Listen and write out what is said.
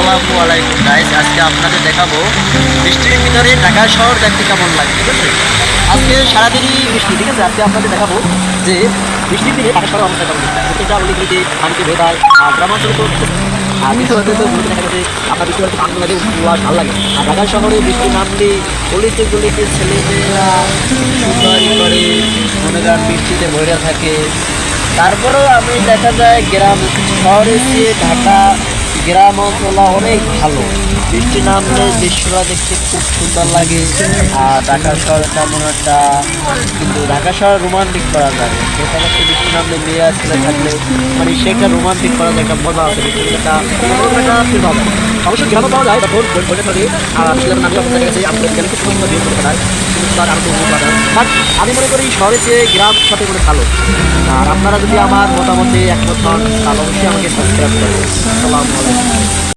আসসালামু আলাইকুম গাইস, আজকে আপনাদের দেখাবো বৃষ্টির ভিতরে ঢাকা শহর দেখতে কেমন লাগে। ঠিক আছে, আজকে সারাদিনই বৃষ্টি। ঠিক আছে, আজকে আপনাদের দেখাবো যে বৃষ্টির দিনে ঢাকা শহর অবস্থা কেমন। প্রত্যেকটা অলিগলিতে আমাকে ভেদায় আর গ্রামাঞ্চলে তো আর বৃষ্টি হতে তো ঘুরতে দেখা গেছে আপনার বৃষ্টি হতে ভালো লাগে, উল্লাস ভালো লাগে। আর ঢাকা শহরে বৃষ্টি নামলে গলিতে গলিতে ছেলেমেয়েরা সুন্দরী করে মনে করেন বৃষ্টিতে ভরে থাকে। তারপরেও আমি দেখা যায় গ্রাম শহরে চেয়ে ঢাকা গ্রাম অঞ্চল অনেক ভালো। বৃষ্টি নামলে দৃশ্যটা দেখতে খুব সুন্দর লাগে। আর ঢাকা শহর তেমন একটা, কিন্তু ঢাকা শহর রোমান্টিক করা যায় সেখানে হচ্ছে বৃষ্টি নামলে মেয়ে ছেলে থাকলে মানে সে একটা রোমান্টিক করা যায়, একটা মজা আছে বৃষ্টির একটা ফিল পাওয়া যায়। অবশ্যই গ্রামে পাওয়া যায়, তখন বলে থাকে। আর আমি যেমন আমি আপনার কাছে আপনাদের গ্রামে খুব সুন্দর বিয়ে করতে পারে, তার আনন্দ উপভোগ করা যায়। বাট আমি মনে করি শহরের চেয়ে গ্রাম সাথে করে ভালো। আর আপনারা যদি আমার মতামতে একমত হন তাহলে অবশ্যই আমাকে সাবস্ক্রাইব করবেন। আসসালামু আলাইকুম।